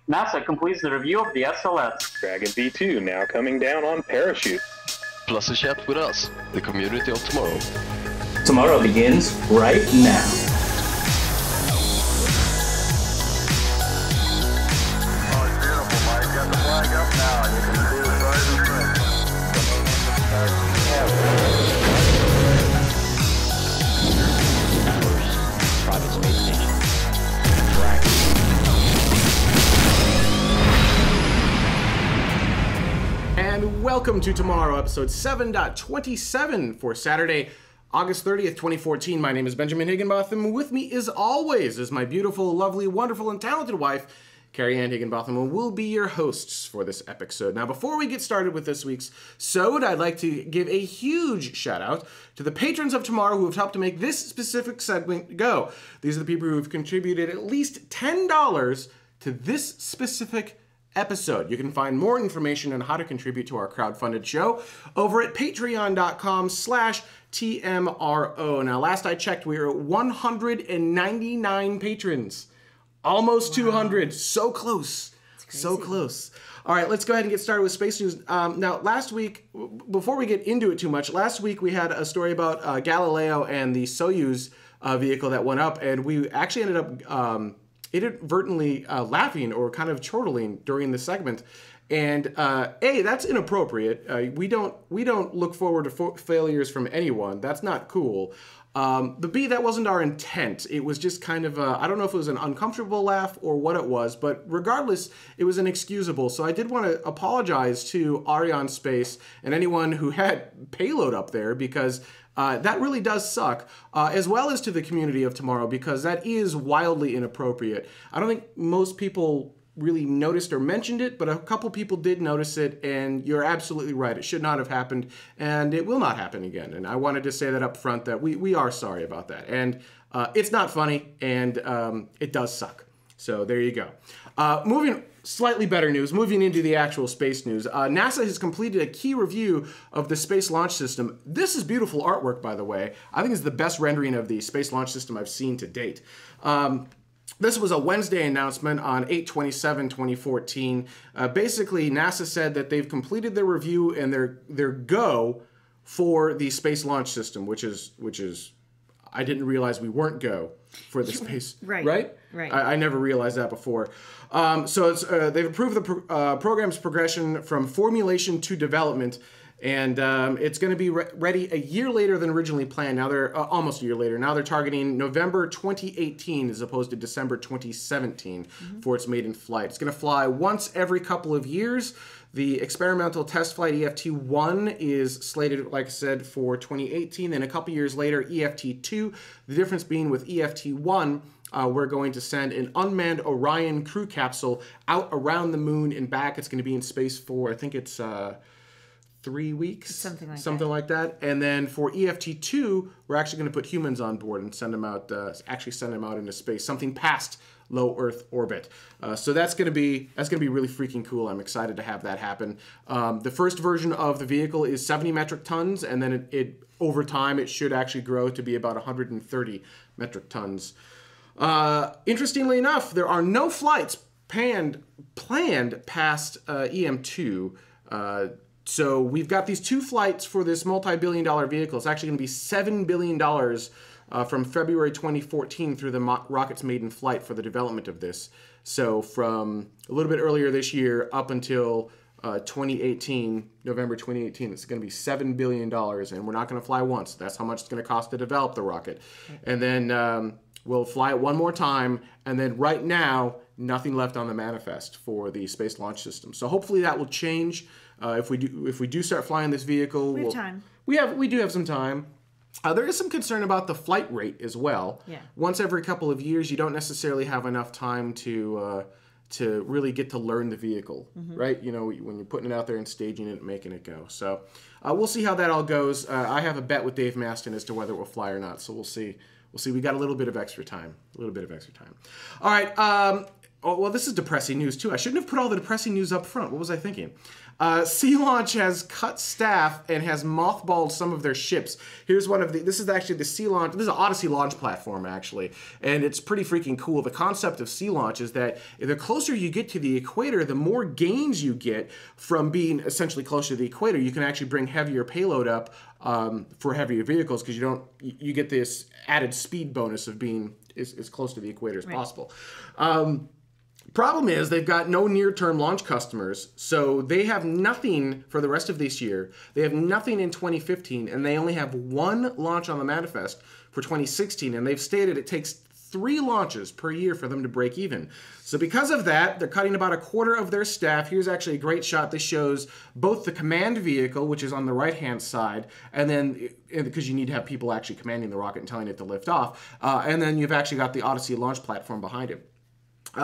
NASA completes the review of the SLS. Dragon V2 now coming down on parachute. Plus a chat with us, the community of tomorrow. Tomorrow begins right now. Oh, it's beautiful, Mike. Got the flag up now. You can see the stars and Towers, private space station. And welcome to Tomorrow, episode 7.27 for Saturday, August 30th, 2014. My name is Benjamin Higginbotham. With me, as always, is my beautiful, lovely, wonderful, and talented wife, Carrie Ann Higginbotham, and we'll be your hosts for this episode. Now, before we get started with this week's sode, I'd like to give a huge shout-out to the patrons of Tomorrow who have helped to make this specific segment go. These are the people who have contributed at least $10 to this specific episode. You can find more information on how to contribute to our crowdfunded show over at patreon.com/TMRO. Now, last I checked, we are at 199 patrons. Almost 200. So close. So close. All right, let's go ahead and get started with space news. Now, last week, before we get into it too much, last week we had a story about Galileo and the Soyuz vehicle that went up, and we actually ended up inadvertently laughing or kind of chortling during the segment. And A, that's inappropriate. We don't look forward to failures from anyone. That's not cool. The B, that wasn't our intent. It was just kind of I don't know if it was an uncomfortable laugh or what it was, but regardless, it was inexcusable. So I did want to apologize to Arianespace and anyone who had payload up there, because that really does suck, as well as to the community of Tomorrow, because that is wildly inappropriate. I don't think most people really noticed or mentioned it, but a couple people did notice it, and you're absolutely right. It should not have happened, and it will not happen again. And I wanted to say that up front, that we are sorry about that. And it's not funny, and it does suck. So there you go. Moving slightly better news, moving into the actual space news. NASA has completed a key review of the Space Launch System. This is beautiful artwork, by the way. I think it's the best rendering of the Space Launch System I've seen to date. This was a Wednesday announcement on 8/27/2014. Basically, NASA said that they've completed their review and their go for the Space Launch System, which is I didn't realize we weren't go for the space. Right. I never realized that before. So they've approved the program's progression from formulation to development, and it's going to be ready a year later than originally planned. Now they're almost a year later. Now they're targeting November 2018 as opposed to December 2017 for its maiden flight. It's going to fly once every couple of years. The experimental test flight EFT-1 is slated, like I said, for 2018. Then a couple years later, EFT-2. The difference being with EFT-1, we're going to send an unmanned Orion crew capsule out around the moon and back. It's going to be in space for, I think it's 3 weeks, something like that. And then for EFT-2, we're actually going to put humans on board and send them out, send them out into space, something past low Earth orbit. So that's going to be really freaking cool. I'm excited to have that happen. The first version of the vehicle is 70 metric tons, and then it over time it should actually grow to be about 130 metric tons. Interestingly enough, there are no flights planned past EM2. So we've got these 2 flights for this multi-billion-dollar vehicle. It's actually going to be $7 billion from February 2014 through the rocket's maiden flight for the development of this. So from a little bit earlier this year up until 2018, November 2018, it's going to be $7 billion, and we're not going to fly once. That's how much it's going to cost to develop the rocket. And then we'll fly it one more time, and then right now, nothing left on the manifest for the Space Launch System. So hopefully that will change. If we do start flying this vehicle, we have time. We do have some time. There is some concern about the flight rate as well. Yeah. Once every couple of years, you don't necessarily have enough time to really get to learn the vehicle, right? You know, when you're putting it out there and staging it and making it go. So we'll see how that all goes. I have a bet with Dave Maston as to whether it will fly or not. So we'll see. We got a little bit of extra time. All right. Oh, well, this is depressing news, too. I shouldn't have put all the depressing news up front. What was I thinking? Sea Launch has cut staff and has mothballed some of their ships. Here's one of the. This is actually the Sea Launch. This is an Odyssey launch platform actually, and it's pretty freaking cool. The concept of Sea Launch is that the closer you get to the equator, the more gains you get from being essentially closer to the equator. You can actually bring heavier payload up for heavier vehicles because you get this added speed bonus of being as close to the equator as possible. Problem is they've got no near-term launch customers, so they have nothing for the rest of this year. They have nothing in 2015, and they only have one launch on the manifest for 2016, and they've stated it takes 3 launches per year for them to break even. So because of that, they're cutting about a quarter of their staff. Here's actually a great shot. This shows both the command vehicle, which is on the right-hand side, and then, because you need to have people actually commanding the rocket and telling it to lift off, and then you've actually got the Odyssey launch platform behind it.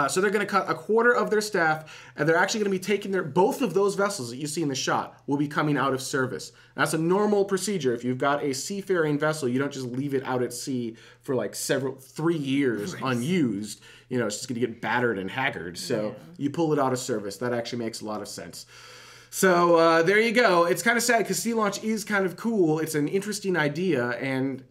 So they're going to cut a quarter of their staff, and they're actually going to be taking both of those vessels that you see in the shot will be coming out of service. That's a normal procedure. If you've got a seafaring vessel, you don't just leave it out at sea for like 3 years unused. You know, it's just going to get battered and haggard. So you pull it out of service. That actually makes a lot of sense. So there you go. It's kind of sad because Sea Launch is kind of cool. It's an interesting idea, and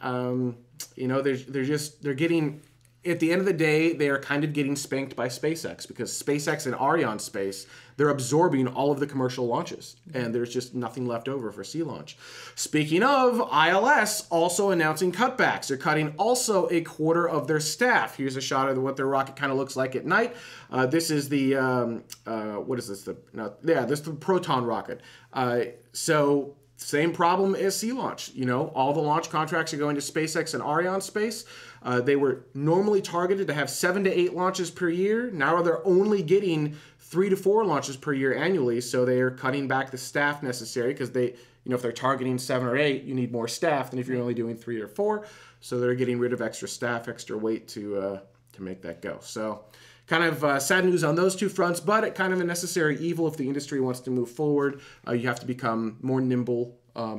you know, they're getting. At the end of the day, they are kind of getting spanked by SpaceX because SpaceX and Arianespace, they're absorbing all of the commercial launches, and there's just nothing left over for Sea Launch. Speaking of, ILS also announcing cutbacks. They're cutting also a quarter of their staff. Here's a shot of what their rocket kind of looks like at night. This is the, what is this? This is the Proton rocket. So same problem as Sea Launch. You know, all the launch contracts are going to SpaceX and Arianespace. They were normally targeted to have 7 to 8 launches per year. Now they're only getting 3 to 4 launches per year annually, so they are cutting back the staff necessary because they, you know, if they're targeting 7 or 8, you need more staff than if you're only doing 3 or 4. So they're getting rid of extra staff, extra weight to make that go. So kind of sad news on those two fronts, but it kind of a necessary evil if the industry wants to move forward. You have to become more nimble,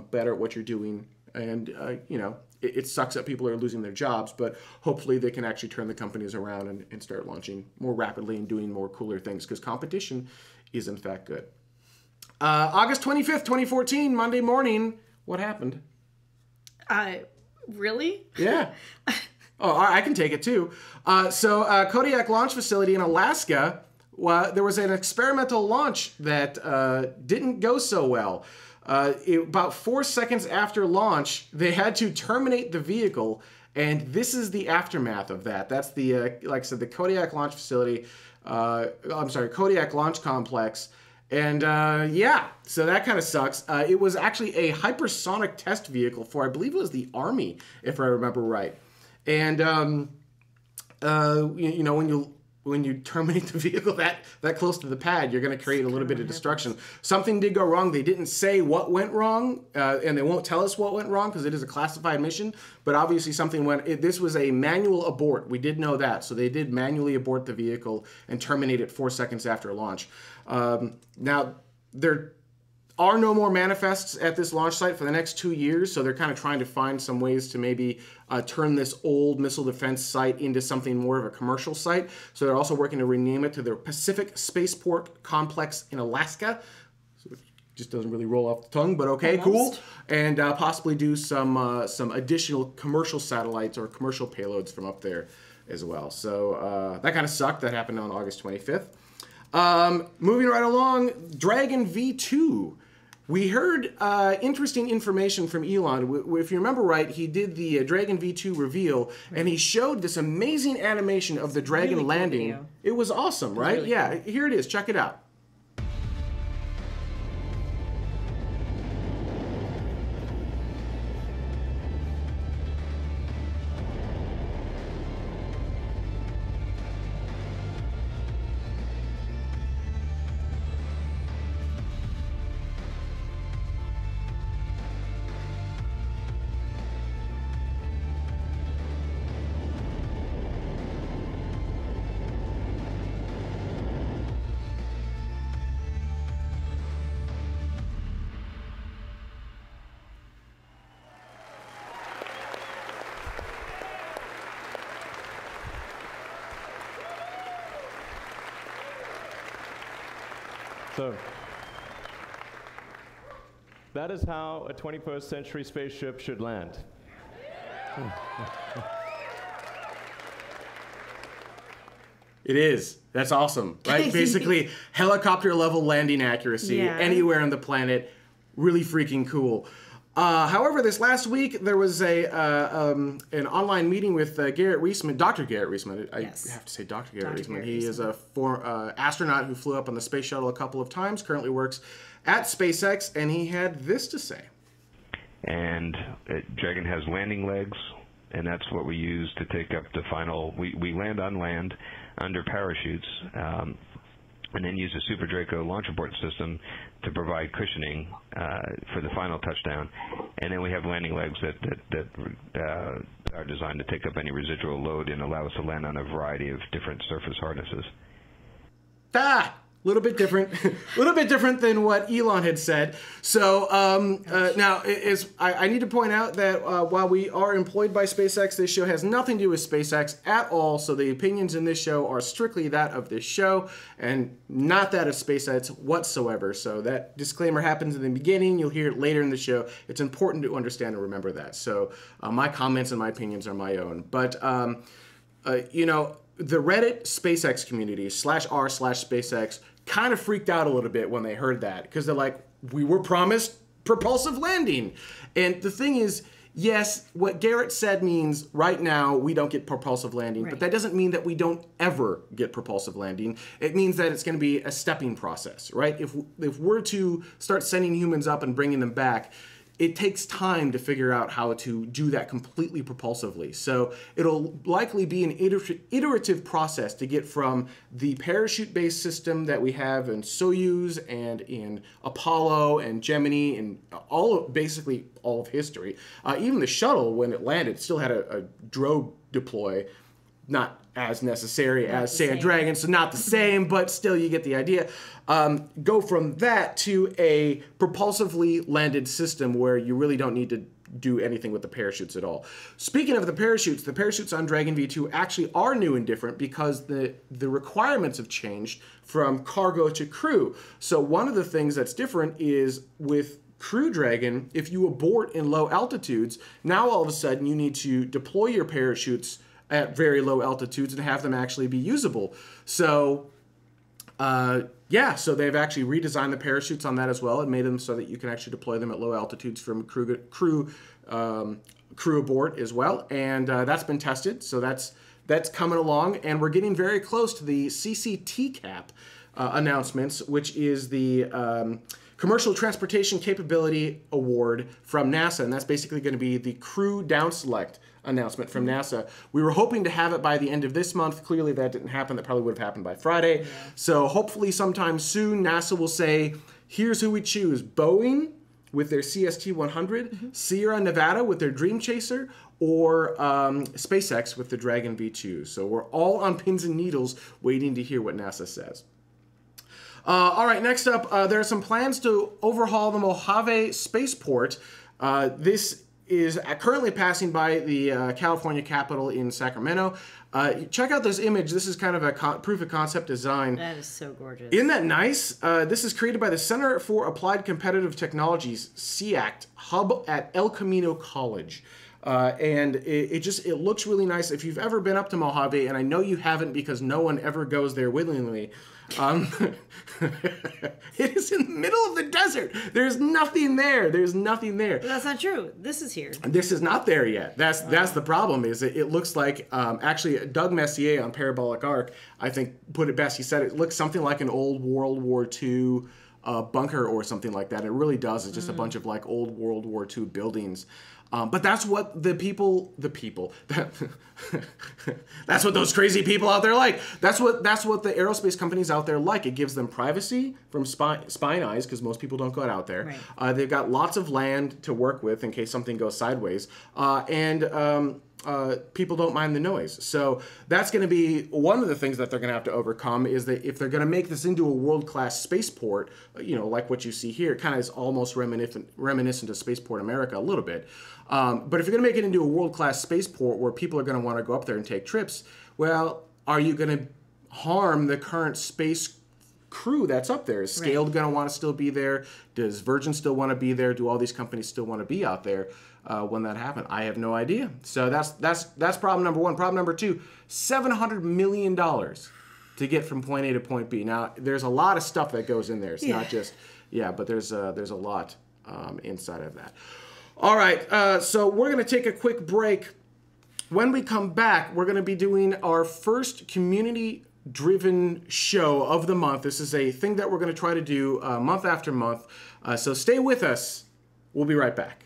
better at what you're doing, and you know, it sucks that people are losing their jobs, but hopefully they can actually turn the companies around and start launching more rapidly and doing more cooler things, because competition is in fact good. August 25th, 2014, Monday morning. What happened? Really? Yeah. Oh, I can take it too. So Kodiak Launch Facility in Alaska, there was an experimental launch that didn't go so well. About 4 seconds after launch, they had to terminate the vehicle, and this is the aftermath of that. That's the, like I said, the Kodiak Launch Facility, Kodiak Launch Complex, and yeah, so that kind of sucks. It was actually a hypersonic test vehicle for, I believe it was the Army, if I remember right. And, you know, when you terminate the vehicle that close to the pad, you're going to create a little bit of destruction. Something did go wrong. They didn't say what went wrong, and they won't tell us what went wrong because it is a classified mission. But obviously something went. This was a manual abort. We did know that. So they did manually abort the vehicle and terminate it 4 seconds after launch. Now, there are no more manifests at this launch site for the next 2 years, so they're kind of trying to find some ways to maybe turn this old missile defense site into something more of a commercial site. So they're also working to rename it to the Pacific Spaceport Complex in Alaska. So it just doesn't really roll off the tongue, but okay, cool. And possibly do some additional commercial satellites or commercial payloads from up there as well. So that kind of sucked. That happened on August 25th. Moving right along, Dragon V2. We heard interesting information from Elon. If you remember right, he did the Dragon V2 reveal, and he showed this amazing animation of the Dragon Really cool landing. video. It was awesome, right? Really Yeah, here it is. Check it out. So, That is how a 21st century spaceship should land. It is. That's awesome, right? Basically, helicopter-level landing accuracy anywhere on the planet. Really freaking cool. However, this last week, there was an online meeting with Garrett Reisman, Dr. Garrett Reisman. I have to say Dr. Garrett Reisman. He is a astronaut who flew up on the space shuttle a couple of times, currently works at SpaceX, and he had this to say. And Dragon has landing legs, and that's what we use to take up the final. We land on land under parachutes, and then use a Super Draco launch abort system to provide cushioning for the final touchdown. And then we have landing legs that are designed to take up any residual load and allow us to land on a variety of different surface harnesses. Little bit different, a little bit different than what Elon had said. So now, I need to point out that while we are employed by SpaceX, this show has nothing to do with SpaceX at all. So the opinions in this show are strictly that of this show and not that of SpaceX whatsoever. So that disclaimer happens in the beginning. You'll hear it later in the show. It's important to understand and remember that. So my comments and my opinions are my own. But, you know, the Reddit SpaceX community /r/SpaceX kind of freaked out a little bit when they heard that, because they're like, we were promised propulsive landing. And the thing is, yes, what Garrett said means right now we don't get propulsive landing, but that doesn't mean that we don't ever get propulsive landing. It means that it's going to be a stepping process, right? If we're to start sending humans up and bringing them back, it takes time to figure out how to do that completely propulsively. So it'll likely be an iterative process to get from the parachute-based system that we have in Soyuz and in Apollo and Gemini and basically all of history. Even the shuttle, when it landed, still had a drogue deploy. Not as necessary as, say, a Dragon, so not the same, but still you get the idea. Go from that to a propulsively landed system where you really don't need to do anything with the parachutes at all. Speaking of the parachutes on Dragon V2 actually are new and different because the requirements have changed from cargo to crew. So one of the things that's different is with Crew Dragon, if you abort in low altitudes, now all of a sudden you need to deploy your parachutes at very low altitudes and have them actually be usable. So, so they've actually redesigned the parachutes on that as well and made them so that you can actually deploy them at low altitudes from crew abort as well. And that's been tested, so that's coming along. And we're getting very close to the CCTCAP announcements, which is the Commercial Transportation Capability Award from NASA, and that's basically going to be the crew down select announcement from NASA. We were hoping to have it by the end of this month. Clearly that didn't happen. That probably would have happened by Friday. Yeah. So hopefully sometime soon NASA will say, here's who we choose. Boeing with their CST-100, Sierra Nevada with their Dream Chaser, or SpaceX with the Dragon V2. So we're all on pins and needles waiting to hear what NASA says. All right, next up, there are some plans to overhaul the Mojave spaceport. This is currently passing by the California Capitol in Sacramento. Check out this image. This is kind of a proof of concept design. That is so gorgeous. Isn't that nice? This is created by the Center for Applied Competitive Technologies, CACT, hub at El Camino College. And it looks really nice. If you've ever been up to Mojave, and I know you haven't because no one ever goes there willingly, it is in the middle of the desert. There's nothing there. There's nothing there. But that's not true. This is here. This is not there yet. That's the problem. Is it looks like actually Doug Messier on Parabolic Arc, I think, put it best. He said it looks something like an old World War II bunker or something like that. It really does. It's just a bunch of like old World War II buildings. But that's what that's what those crazy people out there like. That's what the aerospace companies out there like. It gives them privacy from spying eyes because most people don't go out there. Right. They've got lots of land to work with in case something goes sideways. People don't mind the noise. So that's going to be one of the things that they're going to have to overcome is that if they're going to make this into a world-class spaceport, like what you see here, it kind of is almost reminiscent of Spaceport America a little bit. But if you're going to make it into a world-class spaceport where people are going to want to go up there and take trips, well, are you going to harm the current space crew that's up there. Is Scaled going to want to still be there? Does Virgin still want to be there? Do all these companies still want to be out there when that happens? I have no idea. So that's problem number one. Problem number two, $700 million to get from point A to point B. Now, there's a lot of stuff that goes in there. It's not just, but there's a lot inside of that. All right, so we're going to take a quick break. When we come back, we're going to be doing our first community-driven show of the month. This is a thing that we're going to try to do month after month. So stay with us. We'll be right back.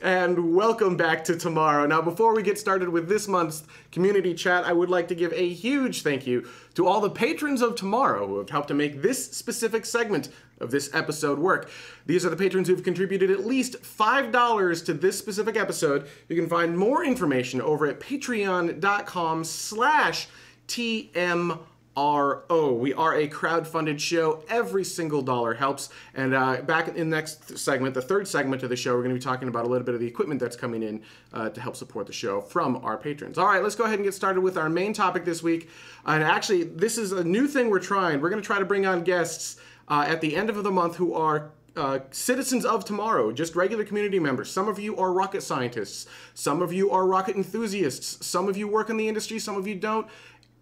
And welcome back to Tomorrow. Now, before we get started with this month's community chat, I would like to give a huge thank you to all the patrons of Tomorrow who have helped to make this specific segment of this episode work. These are the patrons who've contributed at least $5 to this specific episode. You can find more information over at patreon.com/TMRO. We are a crowd-funded show. Every single dollar helps. And back in the next segment, the third segment of the show, we're going to be talking about a little bit of the equipment that's coming in to help support the show from our patrons. All right, let's go ahead and get started with our main topic this week. And actually, this is a new thing we're trying. We're going to try to bring on guests at the end of the month who are citizens of tomorrow, just regular community members. Some of you are rocket scientists. Some of you are rocket enthusiasts. Some of you work in the industry. Some of you don't.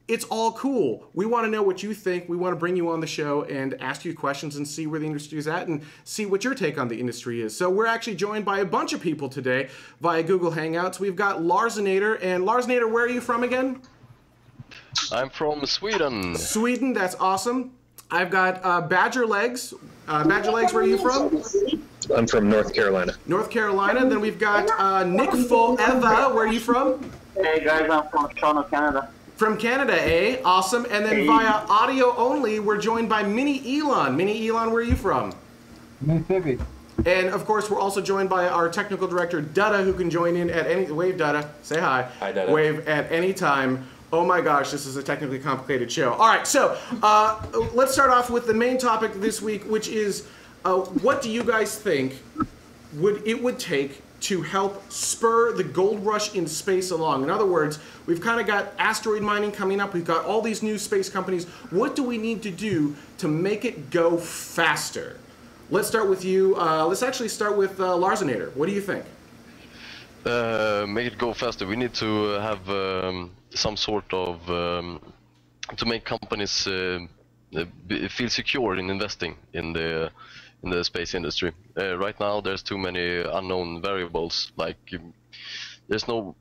It's all cool. We want to know what you think. We want to bring you on the show and ask you questions and see where the industry is at and see what your take on the industry is. So we're actually joined by a bunch of people today via Google Hangouts. We've got Larsenator. And Larsenator, where are you from again? I'm from Sweden. Sweden, that's awesome. I've got Badger Legs. Badger Legs, where are you from? I'm from North Carolina. North Carolina. Then we've got Nick Foeva. Where are you from? Hey guys, I'm from Toronto, Canada. From Canada, eh? Awesome. And then via audio only, we're joined by Mini Elon. Mini Elon, where are you from? Mississippi. And of course, we're also joined by our technical director, Dutta, who can join in at any... Wave, Dutta. Say hi. Hi, Dutta. Wave at any time. Oh my gosh, this is a technically complicated show. All right, so let's start off with the main topic this week, which is what do you guys think it would take to help spur the gold rush in space along? In other words, we've kind of got asteroid mining coming up. We've got all these new space companies. What do we need to do to make it go faster? Let's start with you. Let's actually start with Larsenator. What do you think? Make it go faster. We need to have some sort of to make companies feel secure in investing in the space industry. Right now, there's too many unknown variables. Like there's no,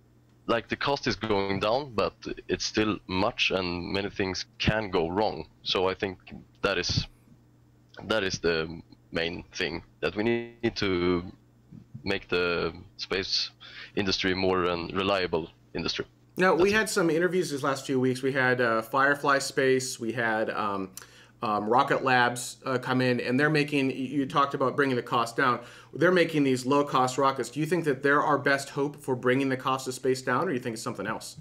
like the cost is going down, but it's still much, and many things can go wrong. So I think that is the main thing, that we need to make the space industry more reliable industry. Now, we had some interviews these last few weeks. We had Firefly Space, we had Rocket Labs come in, and they're making, you talked about bringing the cost down, they're making these low-cost rockets. Do you think that they're our best hope for bringing the cost of space down, or do you think it's something else?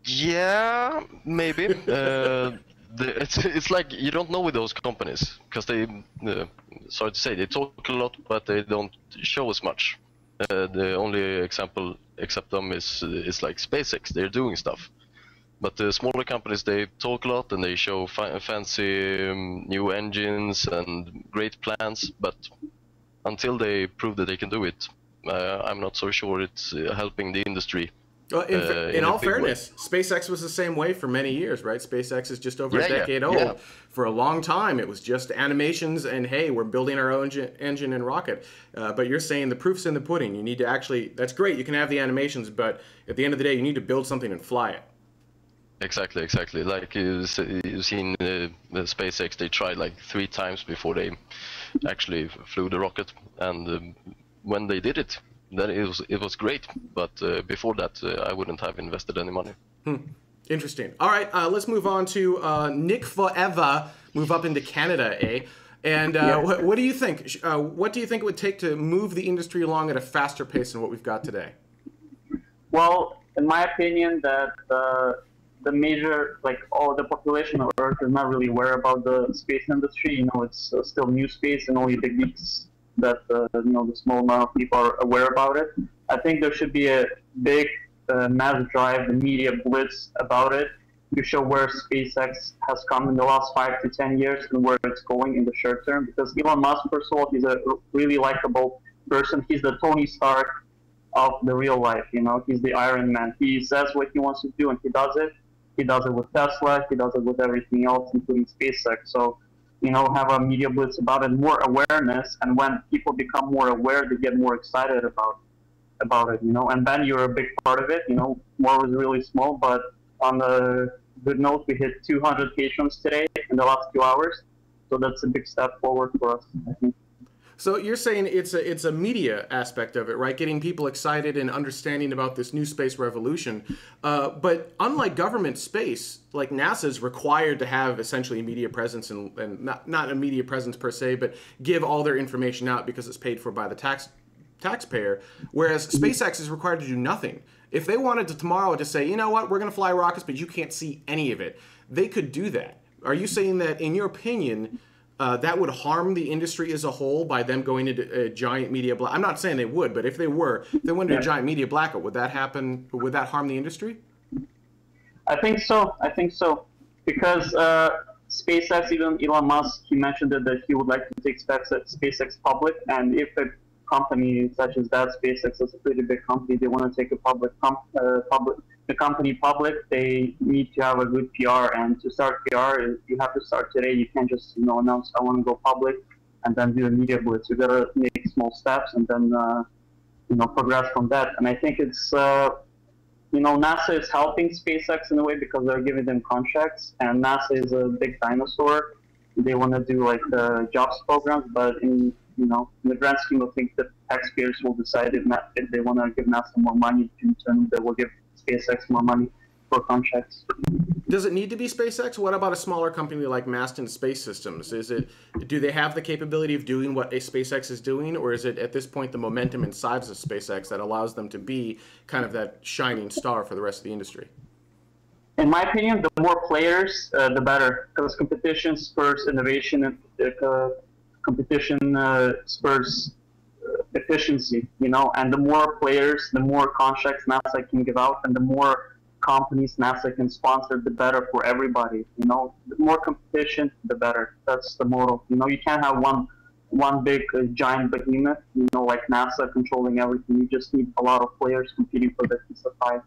Yeah, maybe. It's like you don't know with those companies, because they, sorry to say, they talk a lot, but they don't show as much. The only example except them is like SpaceX. They're doing stuff, but the smaller companies, they talk a lot and they show fancy new engines and great plans, but until they prove that they can do it, I'm not so sure it's helping the industry. Well, in all fairness, SpaceX was the same way for many years, right? SpaceX is just over a decade old. Yeah. For a long time, it was just animations and, hey, we're building our own engine and rocket. But you're saying the proof's in the pudding. You need to actually, that's great, you can have the animations, but at the end of the day, you need to build something and fly it. Exactly, exactly. Like you've seen the SpaceX, they tried like 3 times before they actually flew the rocket. And when they did it, then it was great. But before that, I wouldn't have invested any money. Interesting. All right, let's move on to Nick Forever. Move up into Canada, eh? And what do you think? What do you think it would take to move the industry along at a faster pace than what we've got today? Well, in my opinion, that the major, like, the population of Earth is not really aware about the space industry. You know, it's still new space, and only the geeks that you know, the small amount of people are aware about it. I think there should be a big mass drive, the media blitz about it, to show where SpaceX has come in the last 5 to 10 years and where it's going in the short term. Because Elon Musk, first of all, he's a really likable person. He's the Tony Stark of the real life, you know. He's the Iron Man. He says what he wants to do, and he does it. He does it with Tesla. He does it with everything else, including SpaceX. So, you know, have a media blitz about it, more awareness. And when people become more aware, they get more excited about it, you know. And then you're a big part of it. You know, more was really small, but on the good note, we hit 200 patrons today in the last 2 hours. So that's a big step forward for us, I think. So you're saying it's a media aspect of it, right? Getting people excited and understanding about this new space revolution. But unlike government space, like NASA is required to have essentially a media presence and not a media presence per se, but give all their information out because it's paid for by the taxpayer. Whereas SpaceX is required to do nothing. If they wanted to tomorrow to say, you know what, we're going to fly rockets, but you can't see any of it, they could do that. Are you saying that, in your opinion, that would harm the industry as a whole by them going into a giant media blackout? I'm not saying they would, but if they went into a giant media blackout, would that happen? Would that harm the industry? I think so. Because SpaceX, even Elon Musk, he mentioned that he would like to take SpaceX public, and if a company such as that, SpaceX is a pretty big company, they want to take a the company public, they need to have a good PR, and to start PR, you have to start today. You can't just, you know, announce I want to go public and then do a media blitz. You gotta make small steps and then you know, progress from that. And I think it's you know, NASA is helping SpaceX in a way because they're giving them contracts, and NASA is a big dinosaur. They want to do like the jobs programs, but in the grand scheme of things, the taxpayers will decide if they want to give NASA more money. In turn, they will give SpaceX more money for contracts. Does it need to be SpaceX? What about a smaller company like Maston Space Systems? Do they have the capability of doing what a SpaceX is doing, or is it at this point the momentum and size of SpaceX that allows them to be kind of that shining star for the rest of the industry? In my opinion, the more players, the better, because competition spurs innovation, and competition spurs efficiency, you know, and the more players, the more contracts NASA can give out, and the more companies NASA can sponsor, the better for everybody, you know. The more competition, the better. That's the motto. You know, you can't have one big giant behemoth, you know, like NASA controlling everything. You just need a lot of players competing for the piece of pie.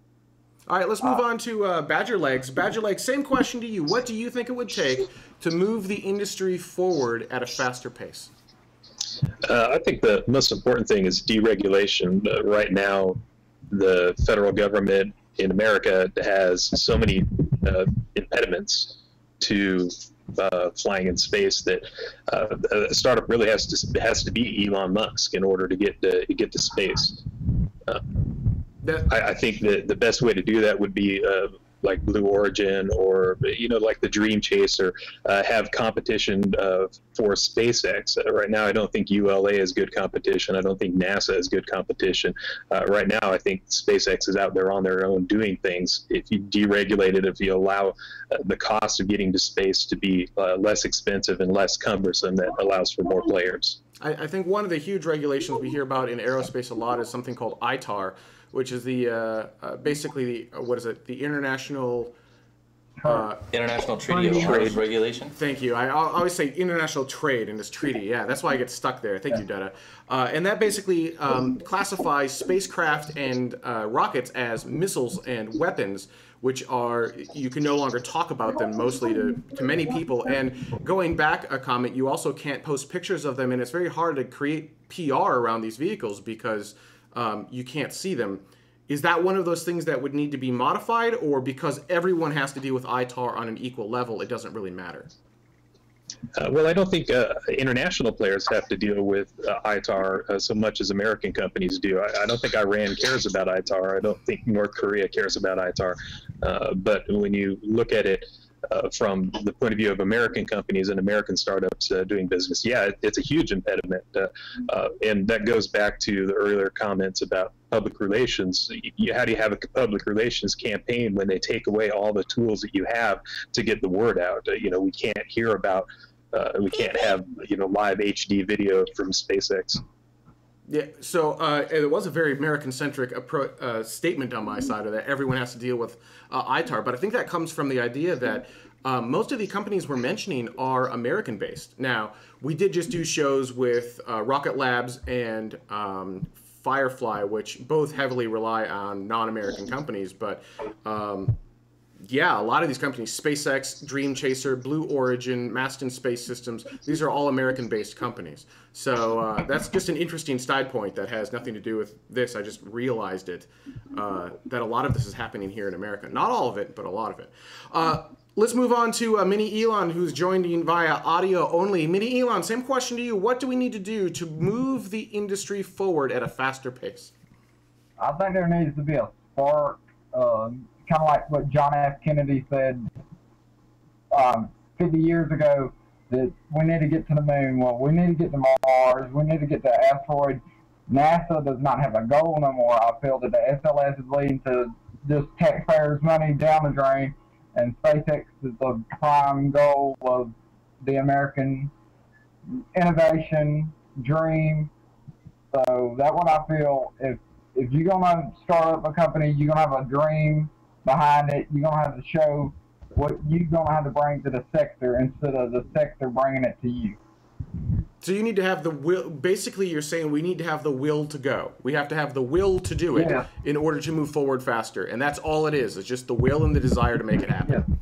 All right, let's move on to Badger Legs. Badger Legs, same question to you. What do you think it would take to move the industry forward at a faster pace? I think the most important thing is deregulation. Right now, the federal government in America has so many impediments to flying in space that a startup really has to be Elon Musk in order to get to space. I think that the best way to do that would be like Blue Origin, or, you know, like the Dream Chaser, have competition for SpaceX. Right now, I don't think ULA is good competition. I don't think NASA is good competition. Right now, I think SpaceX is out there on their own doing things. If you deregulate it, if you allow the cost of getting to space to be less expensive and less cumbersome, that allows for more players. I think one of the huge regulations we hear about in aerospace a lot is something called ITAR, which is the basically the International Treaty of Arms Regulation. Thank you. I always say international trade in this treaty. Yeah, that's why I get stuck there. Thank you, Dada. And that basically classifies spacecraft and rockets as missiles and weapons, which are, you can no longer talk about them mostly to many people. And going back a comment, you also can't post pictures of them, and it's very hard to create PR around these vehicles because you can't see them. Is that one of those things that would need to be modified, or because everyone has to deal with ITAR on an equal level, it doesn't really matter? Well, I don't think international players have to deal with ITAR so much as American companies do. I don't think Iran cares about ITAR. I don't think North Korea cares about ITAR. But when you look at it from the point of view of American companies and American startups doing business, yeah, it's a huge impediment. And that goes back to the earlier comments about public relations. How do you have a public relations campaign when they take away all the tools that you have to get the word out? We can't hear about, we can't have, live HD video from SpaceX. Yeah, so it was a very American-centric statement on my side of that. Everyone has to deal with ITAR, but I think that comes from the idea that most of the companies we're mentioning are American-based. Now, we did just do shows with Rocket Labs and Firefly, which both heavily rely on non-American companies, but yeah, a lot of these companies, SpaceX, Dream Chaser, Blue Origin, Maston Space Systems, these are all American-based companies. So that's just an interesting side point that has nothing to do with this. I just realized it, that a lot of this is happening here in America. Not all of it, but a lot of it. Let's move on to Mini Elon, who's joining via audio only. Mini Elon, same question to you. What do we need to do to move the industry forward at a faster pace? I think there needs to be a spark, kind of like what John F. Kennedy said 50 years ago, that we need to get to the moon. Well, we need to get to Mars. We need to get to asteroids. NASA does not have a goal no more. I feel that the SLS is leading to just taxpayers' money down the drain, and SpaceX is the prime goal of the American innovation dream. So that's what I feel. If you're going to start up a company, you're going to have a dream behind it. You're going to have to show what you're going to have to bring to the sector instead of the sector bringing it to you. So you need to have the will. Basically, you're saying we need to have the will to go. We have to have the will to do it in order to move forward faster. And that's all it is. It's just the will and the desire to make it happen. Yeah.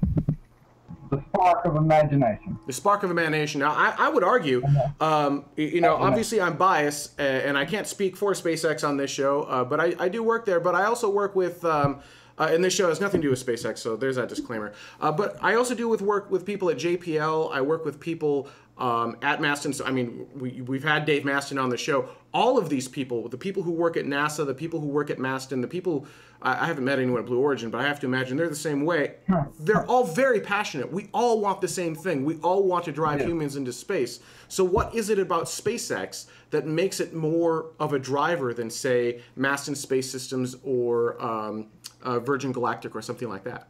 The spark of imagination. The spark of imagination. Now, I would argue, obviously I'm biased, and I can't speak for SpaceX on this show, but I do work there. But I also work with, and this show has nothing to do with SpaceX, so there's that disclaimer. But I also do work with people at JPL. I work with people at Maston. So, I mean, we've had Dave Maston on the show. All of these people, the people who work at NASA, the people who work at Maston, the people, I haven't met anyone at Blue Origin, but I have to imagine they're the same way. They're all very passionate. We all want the same thing. We all want to drive humans into space. So what is it about SpaceX that makes it more of a driver than, say, Maston Space Systems or Virgin Galactic or something like that?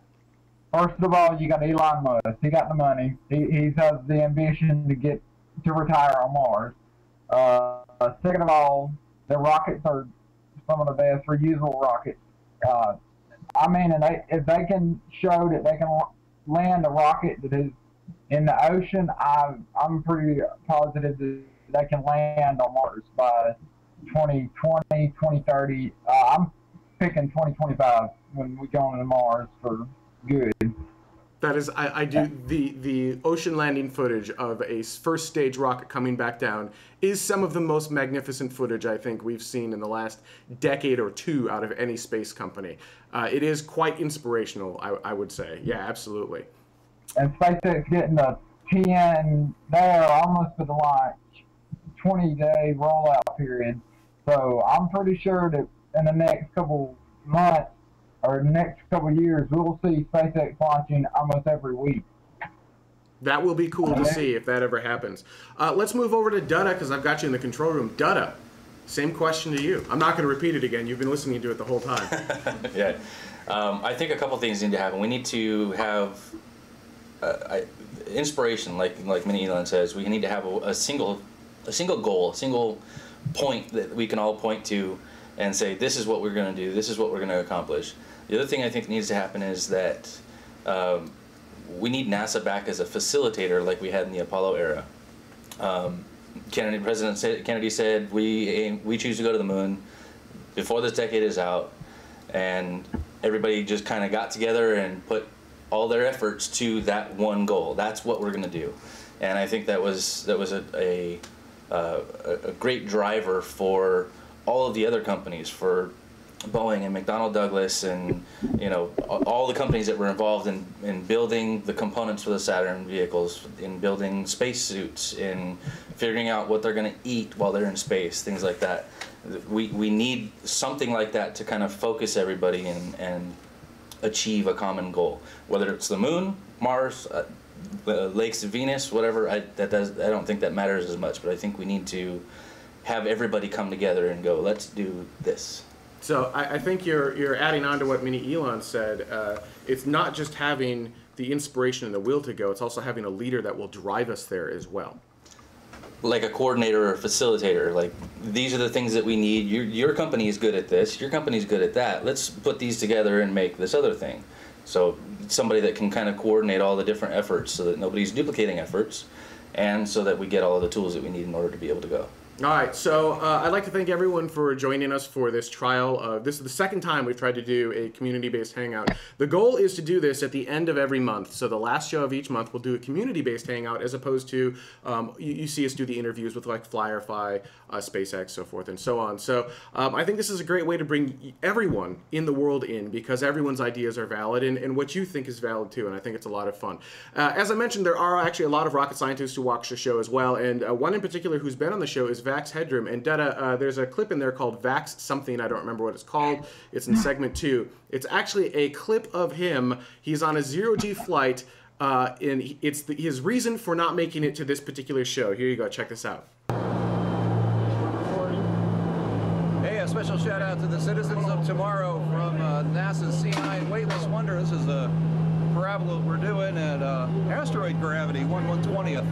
First of all, you got Elon Musk. He got the money. He has the ambition to retire on Mars. Second of all, the rockets are some of the best reusable rockets. I mean, and if they can show that they can land a rocket that is in the ocean, I'm pretty positive that they can land on Mars by 2020, 2030. I'm picking 2025 when we go into Mars for good. That is, I do, the ocean landing footage of a first stage rocket coming back down is some of the most magnificent footage I think we've seen in the last decade or two out of any space company. It is quite inspirational, I would say. Yeah, absolutely. And SpaceX getting the 10 there almost for the launch, 20-day rollout period. So I'm pretty sure that in the next couple months or next couple years, we'll see SpaceX launching almost every week. That will be cool to see if that ever happens. Let's move over to Dutta, because I've got you in the control room. Dutta, same question to you. I'm not going to repeat it again. You've been listening to it the whole time. Yeah. I think a couple things need to happen. We need to have inspiration, like Mini Elon says. We need to have a single goal, a single point that we can all point to and say, this is what we're going to do, this is what we're going to accomplish. The other thing I think needs to happen is that we need NASA back as a facilitator like we had in the Apollo era. President Kennedy said, we choose to go to the moon before this decade is out, and everybody just kind of got together and put all their efforts to that one goal. That's what we're going to do. And I think that was a great driver for all of the other companies, for Boeing and McDonnell Douglas and, you know, all the companies that were involved in building the components for the Saturn vehicles, in building spacesuits, in figuring out what they're going to eat while they're in space, things like that. We need something like that to kind of focus everybody and achieve a common goal, whether it's the moon, Mars, the lakes of Venus, whatever. I don't think that matters as much, but I think we need to have everybody come together and go, let's do this. So I think you're adding on to what Mini Elon said. It's not just having the inspiration and the will to go, it's also having a leader that will drive us there as well. Like a coordinator or a facilitator, like these are the things that we need. Your company is good at this, your company's good at that. Let's put these together and make this other thing. So somebody that can kind of coordinate all the different efforts so that nobody's duplicating efforts, and so that we get all of the tools that we need in order to be able to go. All right, so I'd like to thank everyone for joining us for this trial. This is the second time we've tried to do a community-based hangout. The goal is to do this at the end of every month. So the last show of each month, we'll do a community-based hangout as opposed to, you see us do the interviews with like Firefly, SpaceX, so forth and so on. So I think this is a great way to bring everyone in the world in, because everyone's ideas are valid and what you think is valid too, and I think it's a lot of fun. As I mentioned, there are actually a lot of rocket scientists who watch the show as well, and one in particular who's been on the show is Vax Headroom. And Detta, there's a clip in there called Vax something, I don't remember what it's called. It's in segment 2. It's actually a clip of him. He's on a zero-G flight, and it's his reason for not making it to this particular show. Here you go, check this out. Hey, a special shout out to the citizens of tomorrow from NASA's C9 Weightless Wonder. This is the parabola we're doing at asteroid gravity, 1/120th.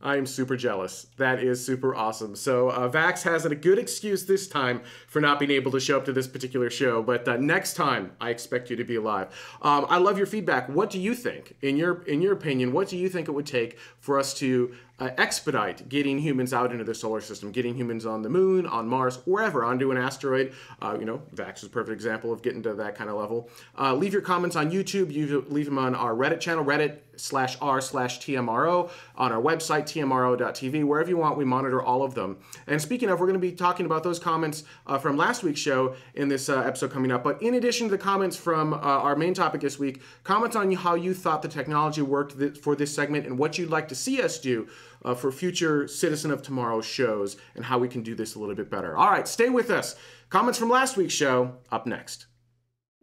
I am super jealous. That is super awesome. So Vax has a good excuse this time for not being able to show up to this particular show, but next time I expect you to be alive. I love your feedback. What do you think? In your opinion, what do you think it would take for us to expedite getting humans out into the solar system, getting humans on the moon, on Mars, wherever, onto an asteroid? You know, Vax is a perfect example of getting to that kind of level. Leave your comments on YouTube. You leave them on our Reddit channel, reddit.r/TMRO, on our website, TMRO.tv, wherever you want. We monitor all of them. And speaking of, we're going to be talking about those comments from last week's show in this episode coming up. But in addition to the comments from our main topic this week, comments on how you thought the technology worked for this segment and what you'd like to see us do for future Citizen of Tomorrow shows and how we can do this a little bit better. All right, stay with us. Comments from last week's show up next.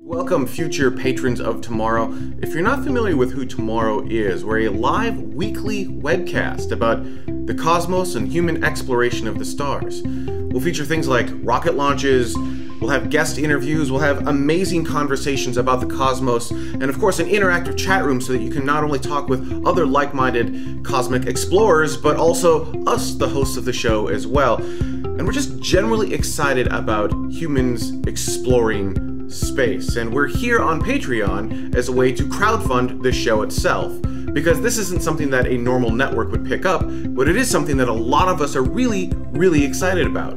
Welcome, future patrons of Tomorrow. If you're not familiar with who Tomorrow is, we're a live weekly webcast about the cosmos and human exploration of the stars. We'll feature things like rocket launches, we'll have guest interviews, we'll have amazing conversations about the cosmos, and of course an interactive chat room so that you can not only talk with other like-minded cosmic explorers, but also us, the hosts of the show, as well. And we're just generally excited about humans exploring space, and we're here on Patreon as a way to crowdfund the show itself, because this isn't something that a normal network would pick up, but it is something that a lot of us are really excited about.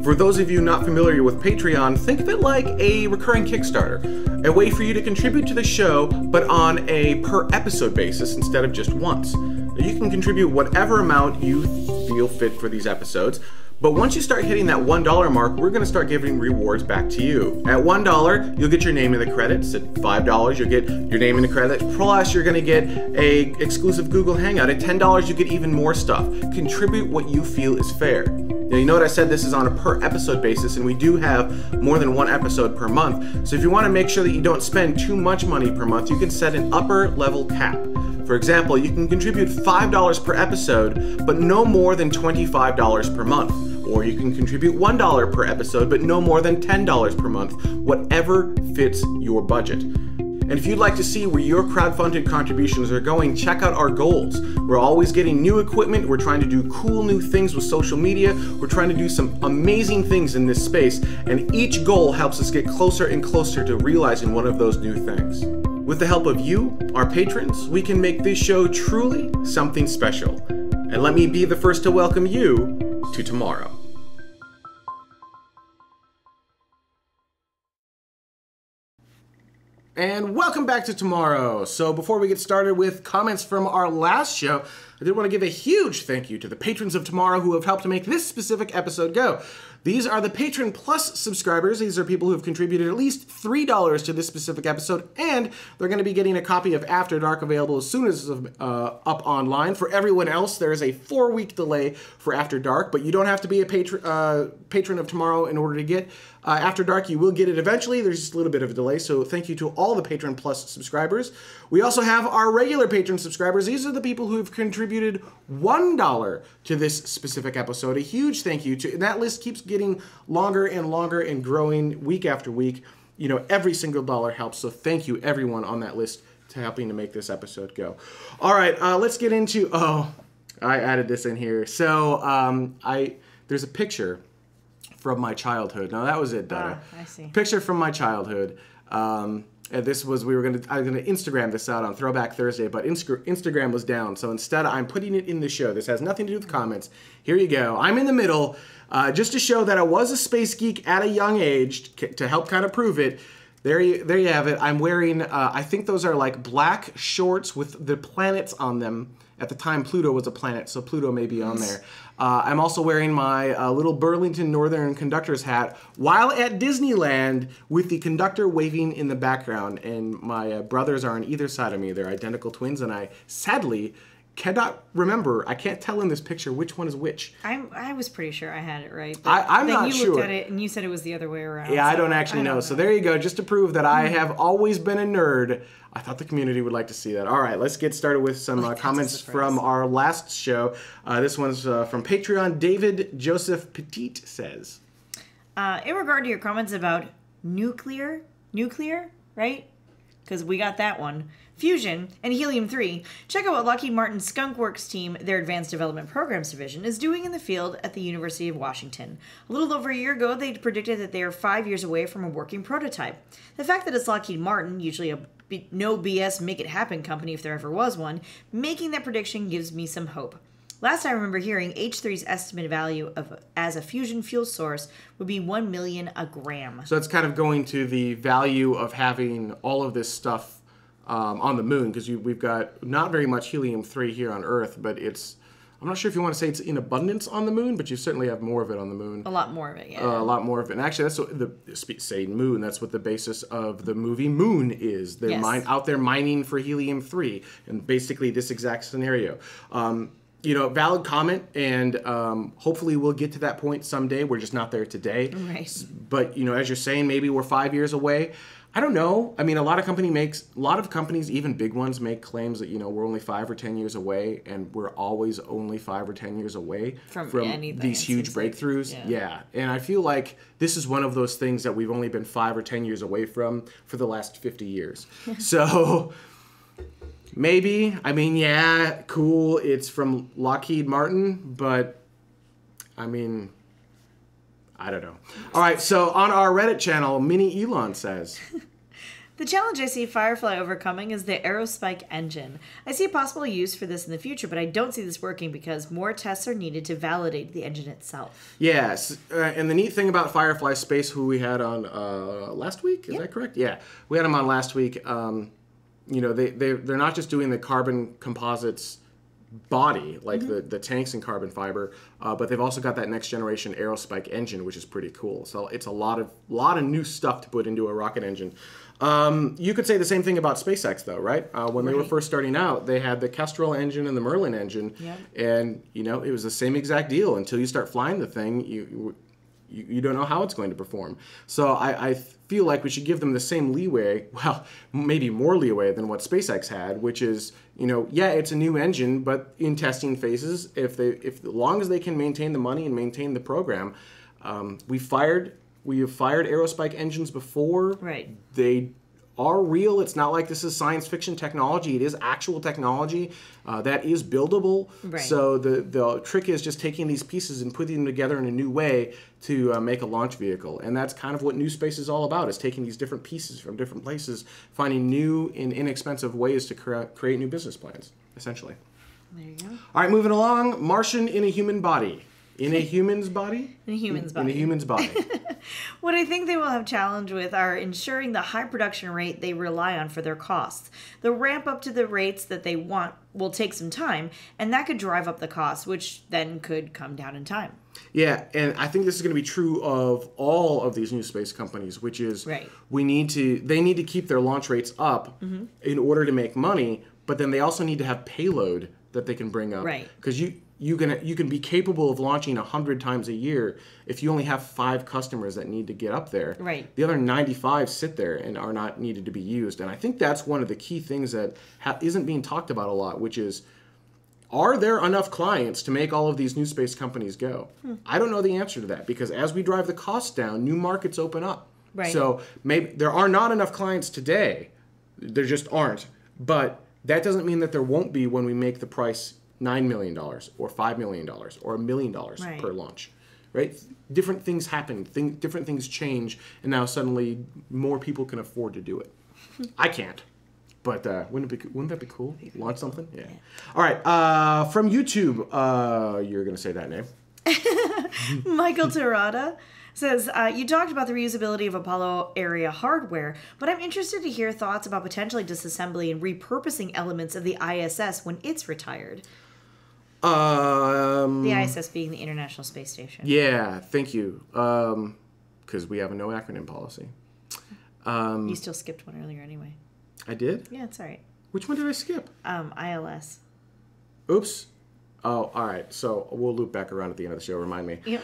For those of you not familiar with Patreon, think of it like a recurring Kickstarter, a way for you to contribute to the show, but on a per episode basis instead of just once. You can contribute whatever amount you feel fit for these episodes, but once you start hitting that $1 mark, we're going to start giving rewards back to you. At $1, you'll get your name in the credits. At $5, you'll get your name in the credits. Plus, you're going to get a exclusive Google Hangout. At $10, you get even more stuff. Contribute what you feel is fair. Now, you know what I said, this is on a per episode basis, and we do have more than one episode per month. So if you want to make sure that you don't spend too much money per month, you can set an upper level cap. For example, you can contribute $5 per episode, but no more than $25 per month. Or you can contribute $1 per episode, but no more than $10 per month, whatever fits your budget. And if you'd like to see where your crowdfunded contributions are going, check out our goals. We're always getting new equipment, we're trying to do cool new things with social media, we're trying to do some amazing things in this space, and each goal helps us get closer and closer to realizing one of those new things. With the help of you, our patrons, we can make this show truly something special. And let me be the first to welcome you to Tomorrow. And welcome back to Tomorrow. So before we get started with comments from our last show, I did want to give a huge thank you to the patrons of Tomorrow who have helped to make this specific episode go. These are the Patron Plus subscribers. These are people who have contributed at least $3 to this specific episode, and they're going to be getting a copy of After Dark available as soon as it's up online. For everyone else, there is a 4-week delay for After Dark, but you don't have to be a patron of Tomorrow in order to get After Dark. You will get it eventually. There's just a little bit of a delay, so thank you to all the Patron Plus subscribers. We also have our regular Patron subscribers. These are the people who have contributed $1 to this specific episode. A huge thank you to, and that list keeps getting longer and longer and growing week after week. You know, every single dollar helps, so thank you everyone on that list to helping to make this episode go. All right, let's get into, I added this in here. So there's a picture from my childhood. Now that was it, Donna. I see. Picture from my childhood. And this was, I was gonna Instagram this out on Throwback Thursday, but Instagram was down. So instead, I'm putting it in the show. This has nothing to do with comments. Here you go. I'm in the middle, just to show that I was a space geek at a young age, to help kind of prove it. There you have it. I'm wearing, I think those are like black shorts with the planets on them. At the time, Pluto was a planet, so Pluto may be on there. I'm also wearing my little Burlington Northern conductor's hat while at Disneyland with the conductor waving in the background. And my brothers are on either side of me. They're identical twins, and I sadly cannot remember. I can't tell in this picture which one is which. I was pretty sure I had it right. I'm not sure. You looked at it and you said it was the other way around. Yeah, so I don't actually know. So there you go. Just to prove that I have always been a nerd. I thought the community would like to see that. All right, let's get started with some comments from our last show. This one's from Patreon. David Joseph Petit says, in regard to your comments about nuclear, right? Because we got that one. Fusion and helium-3. Check out what Lockheed Martin's Skunk Works team, their Advanced Development Programs Division, is doing in the field at the University of Washington. A little over a year ago, they predicted that they are 5 years away from a working prototype. The fact that it's Lockheed Martin, usually a no BS make it happen company if there ever was one, making that prediction gives me some hope. Last I remember hearing, H3's estimated value as a fusion fuel source would be $1 million a gram. So it's kind of going to the value of having all of this stuff on the moon, because we've got not very much helium-3 here on Earth, but I'm not sure if you want to say it's in abundance on the moon, but you certainly have more of it on the moon. A lot more of it, yeah. A lot more of it. And actually, that's what saying moon. That's what the basis of the movie Moon is. They're out there mining for helium-3, and basically this exact scenario. Valid comment, and hopefully we'll get to that point someday. We're just not there today. Right. But as you're saying, maybe we're 5 years away. I don't know. I mean, a lot of companies, even big ones, make claims that we're only 5 or 10 years away, and we're always only 5 or 10 years away from these huge breakthroughs. Yeah, and I feel like this is one of those things that we've only been 5 or 10 years away from for the last 50 years. So maybe, cool. It's from Lockheed Martin, but I mean, I don't know. All right, so on our Reddit channel, Mini Elon says, the challenge I see Firefly overcoming is the Aerospike engine. I see a possible use for this in the future, but I don't see this working because more tests are needed to validate the engine itself. Yes, and the neat thing about Firefly Space, who we had on last week, is that correct? Yeah, we had them on last week. They're not just doing the carbon composites body, like the tanks and carbon fiber, but they've also got that next generation Aerospike engine, which is pretty cool. So it's a lot of new stuff to put into a rocket engine. You could say the same thing about SpaceX, though, right? When they were first starting out, they had the Kestrel engine and the Merlin engine, and it was the same exact deal. Until you start flying the thing, you don't know how it's going to perform. So I feel like we should give them the same leeway, well, maybe more leeway than what SpaceX had, which is, it's a new engine, but in testing phases, if as long as they can maintain the money and maintain the program, we have fired Aerospike engines before. Right. They are real. It's not like this is science fiction technology. It is actual technology that is buildable. Right. So the trick is just taking these pieces and putting them together in a new way to make a launch vehicle. And that's kind of what new space is all about, is taking these different pieces from different places, finding new and inexpensive ways to create new business plans, essentially. There you go. All right, moving along. Martian in a human body. In a human's body? In a human's body. In a human's body. What I think they will have challenge with are ensuring the high production rate they rely on for their costs. The ramp up to the rates that they want will take some time, and that could drive up the cost, which then could come down in time. Yeah, and I think this is going to be true of all of these new space companies, which is right. they need to keep their launch rates up in order to make money, but then they also need to have payload that they can bring up. Right. Because you can be capable of launching 100 times a year if you only have 5 customers that need to get up there. Right. The other 95 sit there and are not needed to be used. And I think that's one of the key things that isn't being talked about a lot, which is, are there enough clients to make all of these new space companies go? I don't know the answer to that, because as we drive the costs down, new markets open up. Right. So maybe there are not enough clients today. There just aren't. But that doesn't mean that there won't be when we make the price $9 million or $5 million or $1 million right. per launch. Right? Different things happen. Different things change, and now suddenly more people can afford to do it. I can't. But wouldn't that be cool? Launch something? Yeah. All right. From YouTube, you're going to say that name. Michael Terada says, you talked about the reusability of Apollo area hardware, but I'm interested to hear thoughts about potentially disassembly and repurposing elements of the ISS when it's retired. The ISS being the International Space Station. Yeah, thank you. Because we have a no acronym policy. You still skipped one earlier anyway. I did? Yeah, it's all right. Which one did I skip? ILS. Oops. Oh, all right. So we'll loop back around at the end of the show. Remind me. Yep.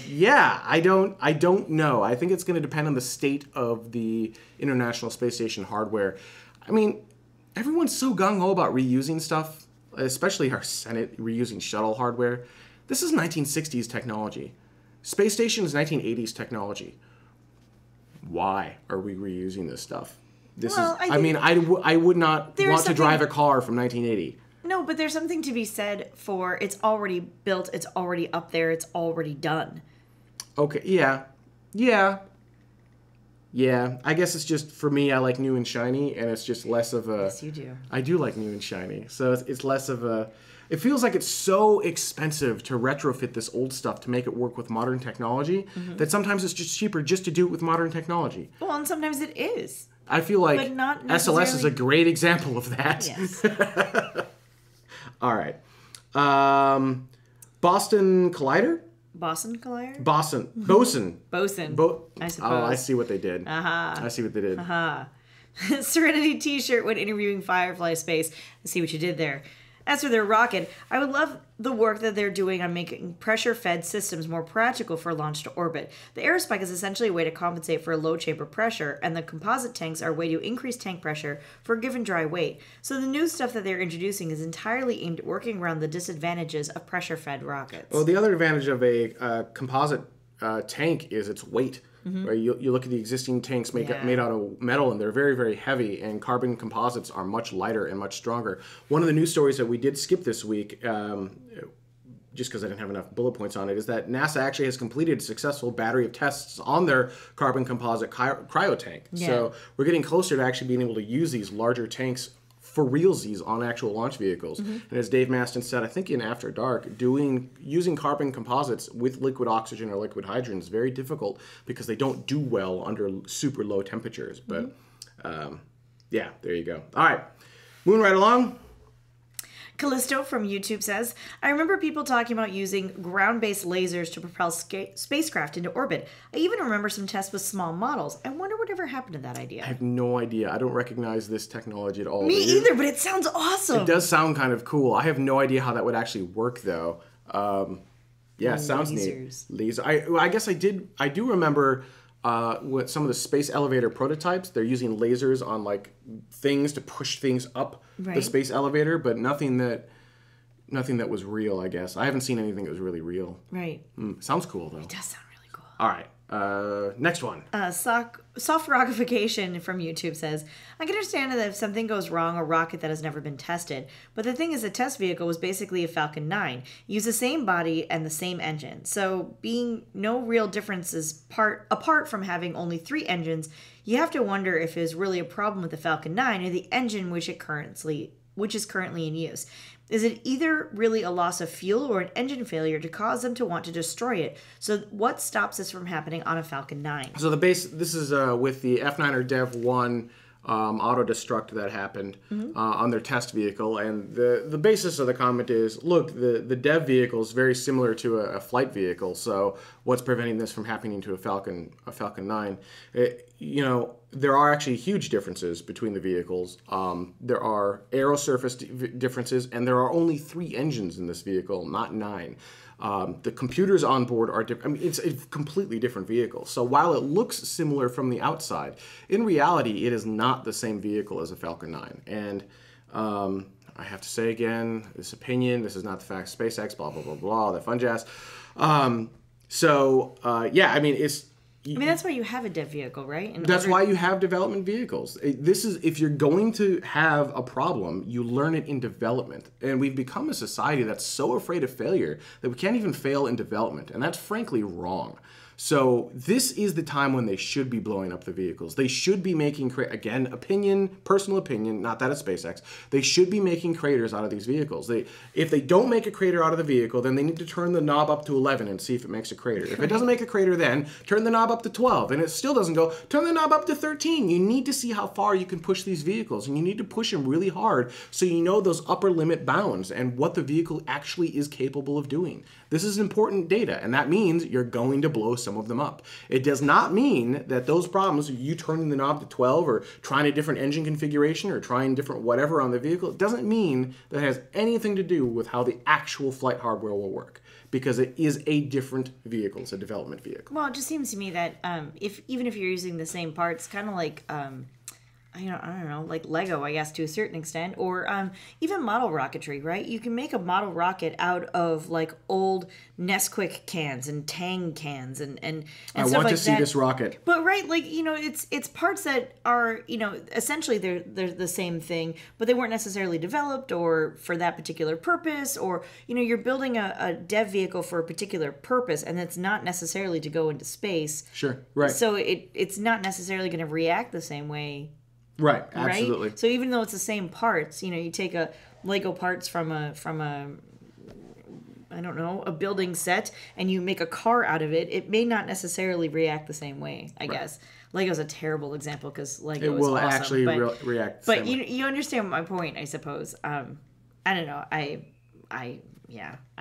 Yeah, I don't know. I think it's going to depend on the state of the International Space Station hardware. I mean, everyone's so gung-ho about reusing stuff, especially our Senate reusing shuttle hardware. This is 1960s technology. Space Station is 1980s technology. Why are we reusing this stuff? I would not want to drive a car from 1980. No, but there's something to be said for it's already built, it's already up there, it's already done. Okay, yeah. I guess it's just, for me, I like new and shiny, and it's just less of a... Yes, you do. I do like new and shiny, so it's less of a... It feels like it's so expensive to retrofit this old stuff to make it work with modern technology that sometimes it's just cheaper just to do it with modern technology. Well, and sometimes it is. I feel like SLS is a great example of that. Yes. All right. Boston Collider? Boston Collider? Boson. I suppose. Oh, I see what they did. I see what they did. Serenity t-shirt when interviewing Firefly Space. I see what you did there. As for their rocket, I would love the work that they're doing on making pressure-fed systems more practical for launch to orbit. The aerospike is essentially a way to compensate for a low chamber pressure, and the composite tanks are a way to increase tank pressure for a given dry weight. So the new stuff that they're introducing is entirely aimed at working around the disadvantages of pressure-fed rockets. Well, the other advantage of a composite tank is its weight. Right? You look at the existing tanks made out of metal, and they're very, very heavy, and carbon composites are much lighter and much stronger. One of the news stories that we did skip this week, just because I didn't have enough bullet points on it, is that NASA actually has completed a successful battery of tests on their carbon composite cryo tank. Yeah. So we're getting closer to actually being able to use these larger tanks for realsies on actual launch vehicles. And as Dave Maston said, I think in After Dark, using carbon composites with liquid oxygen or liquid hydrogen is very difficult because they don't do well under super low temperatures. But yeah, there you go. All right, moving right along. Callisto from YouTube says, I remember people talking about using ground-based lasers to propel spacecraft into orbit. I even remember some tests with small models. I wonder whatever happened to that idea. I have no idea. I don't recognize this technology at all. Me either, but it sounds awesome. It does sound kind of cool. I have no idea how that would actually work, though. Yeah, sounds neat. Laser. I guess I do remember with some of the space elevator prototypes, they're using lasers on like things to push things up the space elevator, but nothing that was real, I guess. I haven't seen anything that was really real. Right. Sounds cool, though. It does sound really cool. All right. Next one. Soft Rockification from YouTube says, I can understand that if something goes wrong, a rocket that has never been tested. But the thing is, the test vehicle was basically a Falcon 9. Use the same body and the same engine. So being no real differences apart from having only 3 engines, you have to wonder if it is really a problem with the Falcon 9 or the engine which it currently which is currently in use. Is it either really a loss of fuel or an engine failure to cause them to want to destroy it? So what stops this from happening on a Falcon 9? So this is with the F9 or Dev 1 auto-destruct that happened on their test vehicle. And the basis of the comment is, look, the Dev vehicle is very similar to a flight vehicle. So what's preventing this from happening to a Falcon 9? There are actually huge differences between the vehicles. There are aerosurface differences, and there are only 3 engines in this vehicle, not 9. The computers on board are different. I mean, it's a completely different vehicle. So while it looks similar from the outside, in reality, it is not the same vehicle as a Falcon 9. And I have to say again, this opinion, this is not the fact, SpaceX, blah, blah, blah, blah, that fun jazz. Yeah, I mean, that's why you have a dev vehicle, right? That's why you have development vehicles. This is, if you're going to have a problem, you learn it in development. And we've become a society that's so afraid of failure that we can't even fail in development. And that's frankly wrong. So this is the time when they should be blowing up the vehicles. They should be making, again, personal opinion, not that of SpaceX, they should be making craters out of these vehicles. If they don't make a crater out of the vehicle, then they need to turn the knob up to 11 and see if it makes a crater. If it doesn't make a crater then, turn the knob up to 12. And it still doesn't go, turn the knob up to 13. You need to see how far you can push these vehicles. And you need to push them really hard so you know those upper limit bounds and what the vehicle actually is capable of doing. This is important data, and that means you're going to blow some of them up. It does not mean that those problems, you turning the knob to 12 or trying a different engine configuration or trying different whatever on the vehicle, it doesn't mean that it has anything to do with how the actual flight hardware will work, because it is a different vehicle. It's a development vehicle. Well, it just seems to me that even if you're using the same parts, kind of like I don't know, like Lego, I guess, to a certain extent, or even model rocketry, right? You can make a model rocket out of like old Nesquik cans and Tang cans and I stuff want like to see that. this rocket. But right, like, it's parts that are, essentially they're the same thing, but they weren't necessarily developed or for that particular purpose, or you're building a dev vehicle for a particular purpose, and it's not necessarily to go into space. Sure, right. So it's not necessarily going to react the same way. Right, absolutely. Right? So even though it's the same parts, you take a Lego parts from a I don't know, a building set, and you make a car out of it, it may not necessarily react the same way, I guess. Lego's a terrible example because Lego is awesome. It will actually react the But same way. you understand my point, I suppose. I don't know. I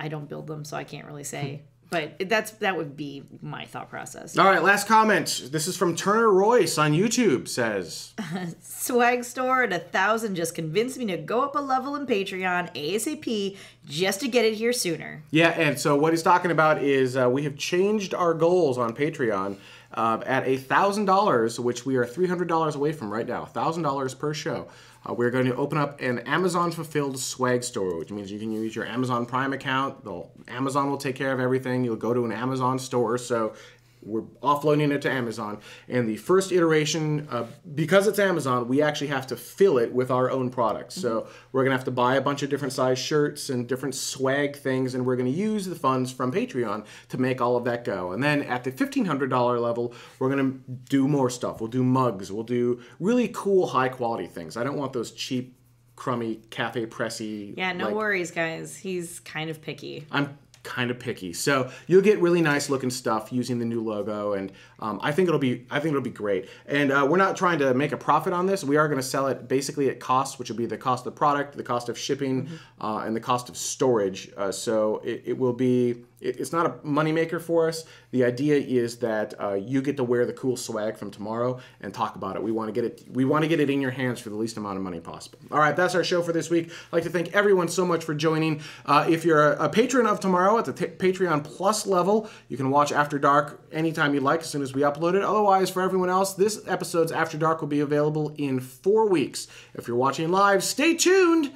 don't build them, so I can't really say. But that would be my thought process. All right, last comment. This is from Turner Royce on YouTube, says... Swag store at 1,000 just convinced me to go up a level in Patreon ASAP just to get it here sooner. Yeah, and so what he's talking about is we have changed our goals on Patreon at $1,000, which we are $300 away from right now. $1,000 per show. We're going to open up an Amazon-fulfilled swag store, which means you can use your Amazon Prime account. Amazon will take care of everything. You'll go to an Amazon store, so we're offloading it to Amazon. And the first iteration, because it's Amazon, we actually have to fill it with our own products. So we're going to have to buy a bunch of different size shirts and different swag things, and we're going to use the funds from Patreon to make all of that go. And then at the $1,500 level, we're going to do more stuff. We'll do mugs. We'll do really cool, high-quality things. I don't want those cheap, crummy, cafe pressy... Yeah, no worries, guys. He's kind of picky. I'm kind of picky. So you'll get really nice looking stuff using the new logo, and I think it'll be great. And we're not trying to make a profit on this. We are going to sell it basically at cost, which will be the cost of the product, the cost of shipping, and the cost of storage. So it will be. It's not a moneymaker for us. The idea is that you get to wear the cool swag from tomorrow and talk about it. We want to get it. We want to get it in your hands for the least amount of money possible. All right, that's our show for this week. I'd like to thank everyone so much for joining. If you're a patron of tomorrow at the Patreon Plus level, you can watch After Dark anytime you'd like, as soon as we upload it. Otherwise, for everyone else, this episode's After Dark will be available in 4 weeks. If you're watching live, stay tuned.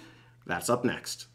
That's up next.